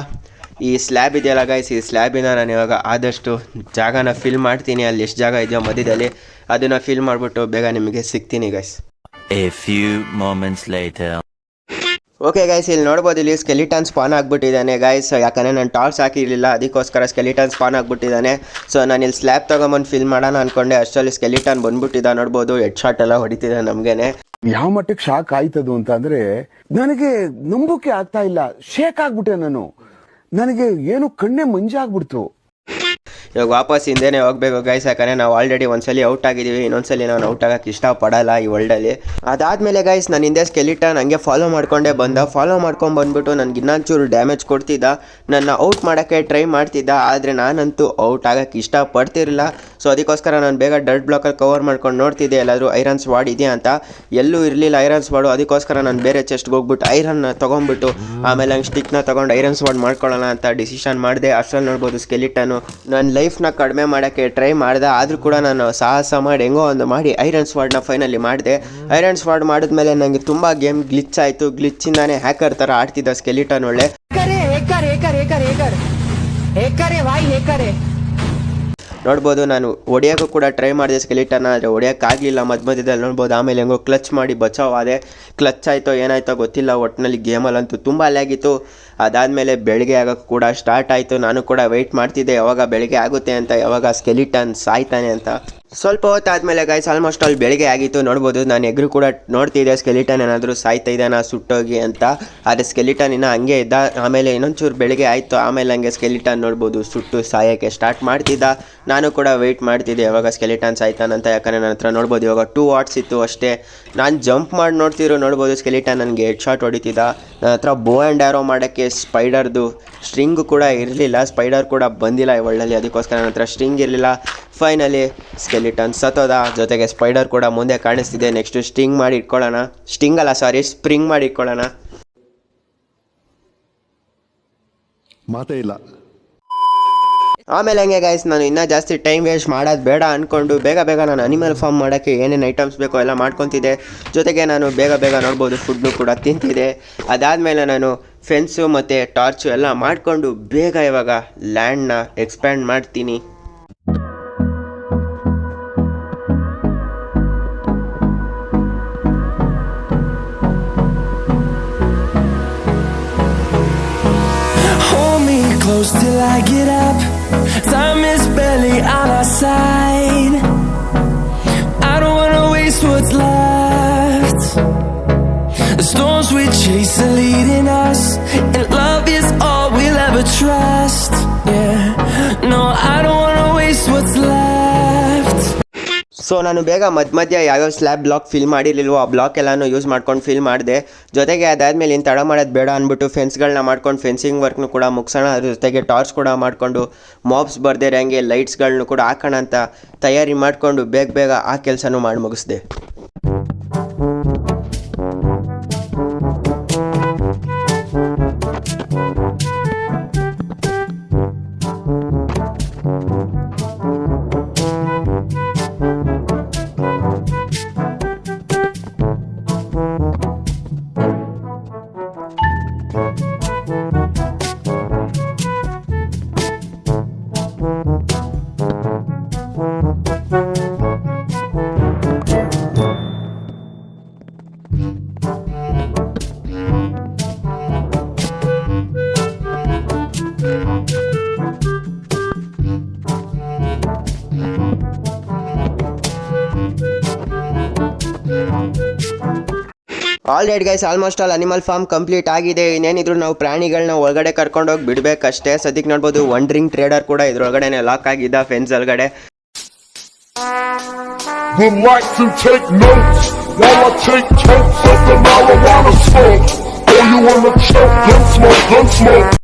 ಈ ಸ್ಲ್ಯಾಬ್ ಇದೆಯಲ್ಲ ಗೈಸ್, ಈ ಸ್ಲ್ಯಾಬಿನ ನಾನು ಇವಾಗ ಆದಷ್ಟು ಜಾಗನ ಫಿಲ್ ಮಾಡ್ತೀನಿ. ಅಲ್ಲಿ ಎಷ್ಟು ಜಾಗ ಇದೆಯೋ ಮಧ್ಯದಲ್ಲಿ ಅದನ್ನು ಫಿಲ್ ಮಾಡಿಬಿಟ್ಟು ಬೇಗ ನಿಮಗೆ ಸಿಗ್ತೀನಿ guys. A few moments later. Okay guys, ಇಲ್ಲಿ ನೋಡ್ಬೋದು, ಇಲ್ಲಿ ಸ್ಕೆಲಿಟನ್ ಸ್ಪಾನ್ ಆಗಿಬಿಟ್ಟಿದ್ದಾನೆ ಗೈಸ್. ಯಾಕಂದರೆ ನಾನು ಟಾರ್ಚ್ ಹಾಕಿರಲಿಲ್ಲ, ಅದಕ್ಕೋಸ್ಕರ ಸ್ಕೆಲಿಟನ್ ಸ್ಪಾನ್ ಆಗಿಬಿಟ್ಟಿದ್ದಾನೆ. ಸೊ ನಾನು ಇಲ್ಲಿ ಸ್ಲ್ಯಾಬ್ ತೊಗೊಂಬಂದು ಫಿಲ್ ಮಾಡೋಣ ಅಂದ್ಕೊಂಡೆ, ಅಷ್ಟರಲ್ಲಿ ಸ್ಕೆಲಿಟನ್ ಬಂದ್ಬಿಟ್ಟಿದ್ದ. ನೋಡ್ಬೋದು, ಹೆಡ್ ಶಾಟ್ ಎಲ್ಲ ಹೊಡಿತಿದ್ದ ನಮಗೇನೆ. ಯಾವ ಮಟ್ಟಕ್ಕೆ ಶಾಕ್ ಆಯ್ತದು ಅಂತ ಅಂದ್ರೆ ನನಗೆ ನಂಬೋಕೆ ಆಗ್ತಾ ಇಲ್ಲ. ಶೇಕ್ ಆಗ್ಬಿಟ್ಟೆ ನಾನು. ನನಗೆ ಏನು ಕಣ್ಣೆ ಮಂಜಾಗ್ಬಿಡ್ತು. ಇವಾಗ ವಾಪಸ್ ಹಿಂದೆನೇ ಹೋಗ್ಬೇಕು ಗೈಸ್, ಯಾಕಂದರೆ ನಾವು ಆಲ್ರೆಡಿ ಒಂದ್ಸಲಿ ಔಟ್ ಆಗಿದ್ದೀವಿ. ಇನ್ನೊಂದ್ಸಲಿ ನಾನು ಔಟ್ ಆಗೋಕ್ಕೆ ಇಷ್ಟಪಡಲ್ಲ ಈ ವರ್ಲ್ಡಲ್ಲಿ. ಅದಾದಮೇಲೆ ಗೈಸ್, ನಾನು ಹಿಂದೆ ಸ್ಕೆಲಿಟನ್ ಹಂಗೆ ಫಾಲೋ ಮಾಡ್ಕೊಂಡೇ ಫಾಲೋ ಮಾಡ್ಕೊಂಡು ಬಂದ್ಬಿಟ್ಟು ನನಗೆ ಇನ್ನೊಂಚೂರು ಡ್ಯಾಮೇಜ್ ಕೊಡ್ತಿದ್ದ. ನನ್ನ ಔಟ್ ಮಾಡೋಕ್ಕೆ ಟ್ರೈ ಮಾಡ್ತಿದ್ದ, ಆದರೆ ನಾನಂತೂ ಔಟ್ ಆಗೋಕ್ಕೆ ಇಷ್ಟಪಡ್ತಿರಲಿಲ್ಲ. ಸೊ ಅದಕ್ಕೋಸ್ಕರ ನಾನು ಬೇಗ ಡರ್ಟ್ ಬ್ಲಾಕಲ್ಲಿ ಕವರ್ ಮಾಡ್ಕೊಂಡು ನೋಡ್ತಿದ್ದೆ ಎಲ್ಲಾದರೂ ಐರನ್ ಸ್ವಾಡ್ ಇದೆಯಾ ಅಂತ. ಎಲ್ಲೂ ಇರಲಿಲ್ಲ ಐರನ್ ಸ್ವಾಡು. ಅದಕ್ಕೋಸ್ಕರ ನಾನು ಬೇರೆ ಚೆಸ್ಟ್ಗೆ ಹೋಗ್ಬಿಟ್ಟು ಐರನ್ನ ತೊಗೊಂಡ್ಬಿಟ್ಟು ಆಮೇಲೆ ಹಂಗೆ ಸ್ಟಿಕ್ನ ತೊಗೊಂಡು ಐರನ್ ಸ್ವಾಡ್ ಮಾಡ್ಕೊಳ್ಳೋಣ ಅಂತ ಡಿಸಿಷನ್ ಮಾಡಿದೆ. ಅಷ್ಟರಲ್ಲಿ ನೋಡ್ಬೋದು ಸ್ಕೆಲಿಟನು ನನ್ನ ಲೈಫ್ನ ಕಡಿಮೆ ಮಾಡೋಕ್ಕೆ ಟ್ರೈ ಮಾಡಿದೆ. ಆದರೂ ಕೂಡ ನಾನು ಸಾಹಸ ಮಾಡಿ ಹೆಂಗೋ ಒಂದು ಮಾಡಿ ಐರನ್ ಸ್ವಾಡ್ನ ಫೈನಲಿ ಮಾಡಿದೆ. ಐರನ್ ಸ್ವಾಡ್ ಮಾಡಿದ್ಮೇಲೆ ನನಗೆ ತುಂಬ ಗೇಮ್ ಗ್ಲಿಚ್ ಆಯಿತು. ಗ್ಲಿಚ್ಚಿಂದಾನೇ ಹ್ಯಾಕರ್ ಥರ ಆಡ್ತಿದ್ದ ಸ್ಕೆಲಿಟನ್ ಒಳ್ಳೆ. ನೋಡ್ಬೋದು, ನಾನು ಹೊಡೆಯೋಕ್ಕೂ ಕೂಡ ಟ್ರೈ ಮಾಡಿದೆ ಸ್ಕೆಲಿಟನ್, ಆದರೆ ಹೊಡೆಯೋಕ್ಕಾಗಲಿಲ್ಲ ಮಧ್ಯದಲ್ಲಿ. ನೋಡ್ಬೋದು, ಆಮೇಲೆ ಹೆಂಗೋ ಕ್ಲಚ್ ಮಾಡಿ ಬಚಾವಾದೆ. ಕ್ಲಚ್ ಆಯಿತೋ ಏನಾಯ್ತೋ ಗೊತ್ತಿಲ್ಲ, ಒಟ್ಟಿನಲ್ಲಿ ಗೇಮಲ್ಲಂತೂ ತುಂಬ ಲ್ಯಾಗಿತ್ತು. ಅದಾದಮೇಲೆ ಬೆಳಗ್ಗೆ ಆಗೋಕ್ಕೆ ಕೂಡ ಸ್ಟಾರ್ಟ್ ಆಯಿತು. ನಾನು ಕೂಡ ವೆಯ್ಟ್ ಮಾಡ್ತಿದ್ದೆ ಯಾವಾಗ ಬೆಳಗ್ಗೆ ಆಗುತ್ತೆ ಅಂತ, ಯಾವಾಗ ಸ್ಕೆಲಿಟನ್ ಸಾಯ್ತಾನೆ ಅಂತ. ಸ್ವಲ್ಪ ಹೊತ್ತಾದಮೇಲೆ ಗೈಸ್ ಆಲ್ಮೋಸ್ಟ್ ಅಲ್ಲಿ ಬೆಳಗ್ಗೆ ಆಗಿತ್ತು. ನೋಡ್ಬೋದು, ನಾನು ಎಗ್ರು ಕೂಡ ನೋಡ್ತಿದ್ದೆ ಸ್ಕೆಲಿಟನ್ ಏನಾದರೂ ಸಾಯ್ತಾ ಇದ್ದಾನ ಸುಟ್ಟೋಗಿ ಅಂತ. ಆದರೆ ಸ್ಕೆಲಿಟನ್ ಇನ್ನೂ ಹಂಗೆ ಇದ್ದ. ಆಮೇಲೆ ಇನ್ನೊಂಚೂರು ಬೆಳಗ್ಗೆ ಆಯಿತು. ಆಮೇಲೆ ಹಂಗೆ ಸ್ಕೆಲಿಟನ್ ನೋಡ್ಬೋದು ಸುಟ್ಟು ಸಾಯೋಕ್ಕೆ ಸ್ಟಾರ್ಟ್ ಮಾಡ್ತಿದ್ದ. ನಾನು ಕೂಡ ವೆಯ್ಟ್ ಮಾಡ್ತಿದ್ದೆ ಯಾವಾಗ ಸ್ಕೆಲಿಟನ್ ಸಾಯ್ತಾನಂತ. ಯಾಕಂದರೆ ನನ್ನ ಹತ್ರ ನೋಡ್ಬೋದು ಇವಾಗ 2 ವಾಟ್ಸ್ ಇತ್ತು ಅಷ್ಟೇ. ನಾನು ಜಂಪ್ ಮಾಡಿ ನೋಡ್ತಿರೋ ನೋಡ್ಬೋದು ಸ್ಕೆಲಿಟನ್ ನನಗೆ ಹೆಡ್ ಶಾಟ್ ಹೊಡಿತಿದ್ದ. ನನ್ನ ಹತ್ರ ಬೋ ಆ್ಯಂಡ್ ಆ್ಯರೋ ಮಾಡೋಕ್ಕೆ ಸ್ಪೈಡರ್ದು ಸ್ಟ್ರಿಂಗು ಕೂಡ ಇರಲಿಲ್ಲ. ಸ್ಪೈಡರ್ ಕೂಡ ಬಂದಿಲ್ಲ ಈ ಒಳ್ಳಲ್ಲಿ, ಅದಕ್ಕೋಸ್ಕರ ನನ್ನ ಹತ್ರ ಸ್ಟ್ರಿಂಗ್ ಇರಲಿಲ್ಲ. ಫೈನಲಿ ಸ್ಕೆಲಿಟನ್ ಸತ್ತೋದ, ಜೊತೆಗೆ ಸ್ಪೈಡರ್ ಕೂಡ ಮುಂದೆ ಕಾಣಿಸ್ತಿದೆ. ನೆಕ್ಸ್ಟು ಸ್ಟಿಂಗ್ ಮಾಡಿ ಇಟ್ಕೊಳ್ಳೋಣ. ಸ್ಪ್ರಿಂಗ್ ಮಾಡಿ ಇಟ್ಕೊಳ್ಳೋಣ. ಮಾತೇ ಇಲ್ಲ. ಆಮೇಲೆ ಹಂಗೆ ಗೈಸ್, ನಾನು ಇನ್ನೂ ಜಾಸ್ತಿ ಟೈಮ್ ವೇಸ್ಟ್ ಮಾಡೋದು ಬೇಡ ಅಂದ್ಕೊಂಡು ಬೇಗ ಬೇಗ ನಾನು ಅನಿಮಲ್ ಫಾರ್ಮ್ ಮಾಡೋಕ್ಕೆ ಏನೇನು ಐಟಮ್ಸ್ ಬೇಕೋ ಎಲ್ಲ ಮಾಡ್ಕೊತಿದ್ದೆ. ಜೊತೆಗೆ ನಾನು ಬೇಗ ಬೇಗ ನೋಡ್ಬೋದು ಫುಡ್ನು ಕೂಡ ತಿಂತಿದ್ದೆ. ಅದಾದಮೇಲೆ ನಾನು ಫೆನ್ಸು ಮತ್ತು ಟಾರ್ಚು ಎಲ್ಲ ಮಾಡಿಕೊಂಡು ಬೇಗ ಇವಾಗ ಲ್ಯಾಂಡ್ನ ಎಕ್ಸ್ಪ್ಯಾಂಡ್ ಮಾಡ್ತೀನಿ. I get up, time is barely on our side. I don't wanna waste what's left. The storms we chase are leading us, and love is all we'll ever trust. Yeah, no, I don't wanna waste what's left. So ನಾನು ಬೇಗ ಮಧ್ಯ ಯಾವ್ಯಾವ slab block fill ಮಾಡಿರಲಿಲ್ವೋ ಆ block ಎಲ್ಲಾನು use ಮಾಡ್ಕೊಂಡು fill ಮಾಡಿದೆ. ಜೊತೆಗೆ ಅದಾದಮೇಲೆ ಇನ್ನು ತಡ ಮಾಡೋದು ಬೇಡ ಅಂದ್ಬಿಟ್ಟು ಫೆನ್ಸ್ಗಳನ್ನ ಮಾಡ್ಕೊಂಡು ಫೆನ್ಸಿಂಗ್ ವರ್ಕ್ನು ಕೂಡ ಮುಗಿಸೋಣ. ಅದ್ರ ಜೊತೆಗೆ ಟಾರ್ಚ್ ಕೂಡ ಮಾಡಿಕೊಂಡು ಮಾಬ್ಸ್ ಬರ್ದೇ ಇರೋಂಗೆ ಲೈಟ್ಸ್ಗಳನ್ನೂ ಕೂಡ ಹಾಕೋಣ ಅಂತ ತಯಾರಿ ಮಾಡಿಕೊಂಡು ಬೇಗ ಆ ಕೆಲಸನೂ ಮಾಡಿ ಮುಗಿಸ್ದೆ. All right guys, almost all animal farm complete ಆಗಿದೆ. ಇನ್ನೇನಿದ್ರು ನಾವು ಪ್ರಾಣಿಗಳನ್ನ ಒಳಗಡೆ ಕರ್ಕೊಂಡೋಗಿ ಬಿಡಬೇಕಷ್ಟೇ. ಸದ್ಯಕ್ಕೆ ನೋಡ್ಬೋದು ವಂಡ್ರಿಂಗ್ ಟ್ರೇಡರ್ ಕೂಡ ಇದ್ರೊಳಗಡೆ ಲಾಕ್ ಆಗಿದ್ದ ಫೆನ್ಸ್ ಒಳಗಡೆ. Relax and take notes while I take totes of the marijuana smoke. Oh, you wanna choke? Gun smoke, gun smoke.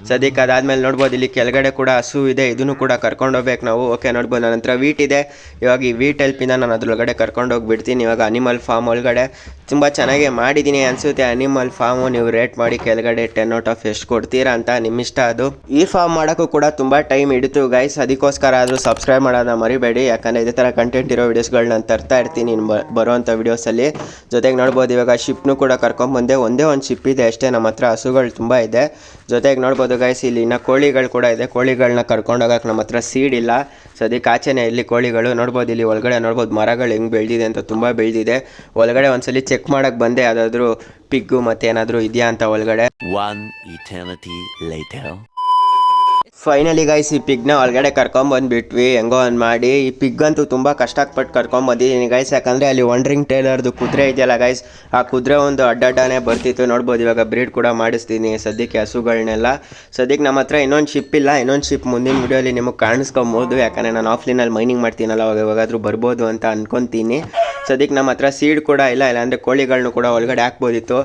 ಸದ್ಯಕ್ಕೆ ಅದಾದ್ಮೇಲೆ ನೋಡ್ಬೋದು ಇಲ್ಲಿ ಕೆಳಗಡೆ ಕೂಡ ಹಸು ಇದೆ, ಇದನ್ನು ಕೂಡ ಕರ್ಕೊಂಡೋಗ್ಬೇಕು ನಾವು. ಓಕೆ ನೋಡ್ಬೋದು, ನನ್ನ ಹತ್ರ ವೀಟ್ ಇದೆ. ಇವಾಗ ಈ ವೀಟ್ ಹೆಲ್ಪಿಂದ ನಾನು ಅದ್ರೊಳಗಡೆ ಕರ್ಕೊಂಡೋಗಿ ಬಿಡ್ತೀನಿ. ಇವಾಗ ಅನಿಮಲ್ ಫಾರ್ಮ್ ಒಳಗಡೆ ತುಂಬ ಚೆನ್ನಾಗಿ ಮಾಡಿದ್ದೀನಿ ಅನಿಸುತ್ತೆ. ಅನಿಮಲ್ ಫಾರ್ಮು ನೀವು ರೇಟ್ ಮಾಡಿ ಕೆಳಗಡೆ 10 out of ಎಷ್ಟು ಕೊಡ್ತೀರಾ ಅಂತ ನಿಮ್ಮ ಇಷ್ಟ. ಅದು ಈ ಫಾರ್ಮ್ ಮಾಡೋಕ್ಕೂ ಕೂಡ ತುಂಬ ಟೈಮ್ ಹಿಡಿತು ಗೈಸ್. ಅದಕ್ಕೋಸ್ಕರ ಆದರೂ ಸಬ್ಸ್ಕ್ರೈಬ್ ಮಾಡೋದನ್ನ ಮರಿಬೇಡಿ, ಯಾಕಂದರೆ ಇದೇ ಥರ ಕಂಟೆಂಟ್ ಇರೋ ವೀಡಿಯೋಸ್ಗಳನ್ನ ನಾನು ತರ್ತಾ ಇರ್ತೀನಿ ಬರೋವಂಥ ವೀಡಿಯೋಸಲ್ಲಿ. ಜೊತೆಗೆ ನೋಡ್ಬೋದು ಇವಾಗ ಶಿಪ್ನು ಕೂಡ ಕರ್ಕೊಂಬಂದೆ. ಒಂದೇ ಒಂದು ಶಿಪ್ ಇದೆ ಅಷ್ಟೇ, ನಮ್ಮ ಹತ್ರ ಹಸುಗಳು ತುಂಬ ಇದೆ. ಜೊತೆಗೆ ನೋಡ್ಬೋದು ಗೈಸ್ ಇಲ್ಲಿ ಇನ್ನು ಕೋಳಿಗಳು ಕೂಡ ಇದೆ. ಕೋಳಿಗಳನ್ನ ಕರ್ಕೊಂಡೋಗಕ್ಕೆ ನಮ್ಮ ಹತ್ರ ಸೀಡ್ ಇಲ್ಲ. ಸದ್ಯಕ್ಕೆ ಆಚೆನೇ ಇಲ್ಲಿ ಕೋಳಿಗಳು ನೋಡ್ಬೋದು. ಇಲ್ಲಿ ಒಳಗಡೆ ನೋಡ್ಬೋದು ಮರಗಳು ಹೆಂಗೆ ಬೆಳೆದಿದೆ ಅಂತ, ತುಂಬ ಬೆಳೆದಿದೆ. ಒಳಗಡೆ ಒಂದ್ಸಲಿ ಚೆಕ್ ಮಾಡೋಕ್ಕೆ ಬಂದೆ, ಯಾವುದಾದ್ರೂ ಪಿಗ್ಗು ಮತ್ತು ಏನಾದರೂ ಇದೆಯಾ ಅಂತ ಒಳಗಡೆ. One eternity later. Finally guys ಈ ಪಿಗ್ನ ಒಳಗಡೆ ಕರ್ಕೊಂಬಂದ್ಬಿಟ್ವಿ ಹೆಂಗೋ ಒಂದು ಮಾಡಿ. ಈ ಪಿಗ್ ಅಂತೂ ತುಂಬ ಕಷ್ಟಪಟ್ಟು ಕರ್ಕೊಂಬಂದಿದ್ದೀನಿ ಗೈಸ್, ಯಾಕಂದರೆ ಅಲ್ಲಿ ವಂಡ್ರಿಂಗ್ ಟೇಲರ್ದು ಕುದುರೆ ಇದೆಯಲ್ಲ ಗೈಸ್, ಆ ಕುದುರೆ ಒಂದು ಅಡ್ಡಾನೇ ಬರ್ತಿತ್ತು. ನೋಡ್ಬೋದು ಇವಾಗ ಬ್ರೀಡ್ ಕೂಡ ಮಾಡಿಸ್ತೀನಿ ಸದ್ಯಕ್ಕೆ ಹಸುಗಳನ್ನೆಲ್ಲ. ಸದ್ಯಕ್ಕೆ ನಮ್ಮ ಹತ್ರ ಇನ್ನೊಂದು ಶಿಪ್ ಇಲ್ಲ. ಇನ್ನೊಂದು ಶಿಪ್ ಮುಂದಿನ ವಿಡಿಯೋಲಿ ನಿಮಗೆ ಕಾಣಿಸ್ಕೊಬೋದು, ಯಾಕಂದರೆ ನಾನು ಆಫ್ಲೈನಲ್ಲಿ ಮೈನಿಂಗ್ ಮಾಡ್ತೀನಲ್ಲ, ಅವಾಗ ಯಾವಾಗಾದರೂ ಬರ್ಬೋದು ಅಂತ ಅನ್ಕೊತೀನಿ. ಸದ್ಯಕ್ಕೆ ನಮ್ಮ ಹತ್ರ ಸೀಡ್ ಕೂಡ ಇಲ್ಲ, ಇಲ್ಲಾಂದರೆ ಕೋಳಿಗಳನ್ನೂ ಕೂಡ ಒಳಗಡೆ ಹಾಕ್ಬೋದಿತ್ತು.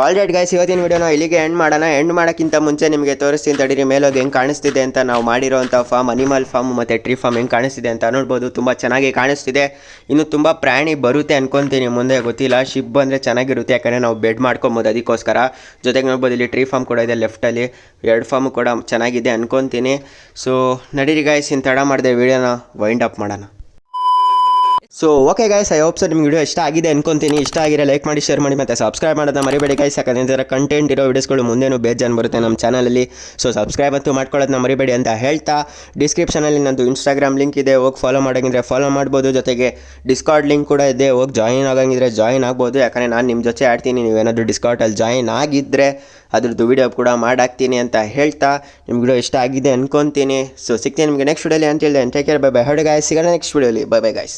ಆಲ್ ರೈಟ್ ಗೈಸ್, ಇವತ್ತಿನ ವಿಡಿಯೋನ ಇಲ್ಲಿಗೆ ಎಂಡ್ ಮಾಡೋಣ. ಎಂಡ್ ಮಾಡೋಕ್ಕಿಂತ ಮುಂಚೆ ನಿಮಗೆ ತೋರಿಸ್ತೀನಿ ತಡೀರಿ ಮೇಲೋಗಿ ಹೆಂಗೆ ಕಾಣಿಸ್ತಿದೆ ಅಂತ. ನಾವು ಮಾಡಿರೋಂಥ ಫಾರ್ಮ್ ಅನಿಮಲ್ ಫಾರ್ಮ್ ಮತ್ತು ಟ್ರೀ ಫಾರ್ಮ್ ಹೆಂಗೆ ಕಾಣಿಸ್ತಿದೆ ಅಂತ ನೋಡ್ಬೋದು. ತುಂಬ ಚೆನ್ನಾಗಿ ಕಾಣಿಸ್ತಿದೆ. ಇನ್ನು ತುಂಬ ಪ್ರಾಣಿ ಬರುತ್ತೆ ಅನ್ಕೊತೀನಿ ಮುಂದೆ, ಗೊತ್ತಿಲ್ಲ. ಶಿಪ್ ಬಂದರೆ ಚೆನ್ನಾಗಿರುತ್ತೆ, ಯಾಕಂದರೆ ನಾವು ಬೆಡ್ ಮಾಡ್ಕೊಬೋದು ಅದಕ್ಕೋಸ್ಕರ. ಜೊತೆಗೆ ನೋಡ್ಬೋದು ಇಲ್ಲಿ ಟ್ರೀ ಫಾರ್ಮ್ ಕೂಡ ಇದೆ ಲೆಫ್ಟಲ್ಲಿ. 2 ಫಾರ್ಮು ಕೂಡ ಚೆನ್ನಾಗಿದೆ ಅನ್ಕೊತೀನಿ. ಸೊ ನಡೀರಿ ಗೈಸ್, ಇನ್ನು ತಡ ಮಾಡಿದೆ ವಿಡಿಯೋನ ವೈಂಡ್ ಅಪ್ ಮಾಡೋಣ. So okay guys, I hope so ನಿಮ್ಗೆ ವಿಡಿಯೋ ಇಷ್ಟ ಆಗಿದೆ ಅನ್ಕೊಂತೀನಿ. ಇಷ್ಟ ಆಗಿರೋ ಲೈಕ್ ಮಾಡಿ, ಶೇರ್ ಮಾಡಿ ಮತ್ತು ಸಬ್ಸ್ಕ್ರೈಬ್ ಮಾಡೋದನ್ನ ಮರಿಬೇಡಿ ಗೈಸ್, ಯಾಕಂದರೆ ಇದರ ಕಂಟೆಂಟ್ ಇರೋ ವಿಡಿಯೋಸ್ಗಳು ಮುಂದೇನು ಬೇಜಾನ್ ಬರುತ್ತೆ ನಮ್ಮ ಚಾನಲಲ್ಲಿ. ಸೊ ಸಬ್ಸ್ಕ್ರೈಬ್ ಅಂತೂ ಮಾಡ್ಕೊಳ್ಳೋದನ್ನ ಮರಿಬೇಡಿ ಅಂತ ಹೇಳ್ತಾ, ಡಿಸ್ಕ್ರಿಪ್ಷನಲ್ಲಿ ನಂದು ಇನ್ಸ್ಟಾಗ್ರಾಮ್ ಲಿಂಕ್ ಇದೆ, ಹೋಗಿ ಫಾಲೋ ಮಾಡೋಂಗಿದ್ರೆ ಫಾಲೋ ಮಾಡ್ಬೋದು. ಜೊತೆಗೆ ಡಿಸ್ಕಾರ್ಡ್ ಲಿಂಕ್ ಕೂಡ ಇದೆ, ಹೋಗಿ ಜಾಯಿನ್ ಆಗೋಂಗಿದ್ರೆ ಜಾಯಿನ್ ಆಗ್ಬೋದು. ಯಾಕಂದರೆ ನಾನು ನಿಮ್ಮ ಜೊತೆ ಆಡ್ತೀನಿ, ನೀವೇನಾದರೂ ಡಿಸ್ಕಾರ್ಡಲ್ಲಿ ಜಾಯಿನ್ ಆಗಿದ್ದರೆ ಅದ್ರದ್ದು ವಿಡಿಯೋ ಕೂಡ ಮಾಡಾಕ್ತೀನಿ ಅಂತ ಹೇಳ್ತಾ, ನಿಮ್ಮ ವಿಡಿಯೋ ಇಷ್ಟ ಆಗಿದೆ ಅನ್ಕೊತೀನಿ. ಸೊ ಸಿಗ್ತೀನಿ ನಿಮಗೆ ನೆಕ್ಸ್ಟ್ ವಿಡಿಯೋಲಿ ಅಂತ ಹೇಳಿದೆ. Take care, bye bye. ಹೌದು ಗೈಸ್, ಸಿಗೋಣ ನೆಕ್ಸ್ಟ್ ವಿಡಿಯೋಲಿ. Bye bye guys.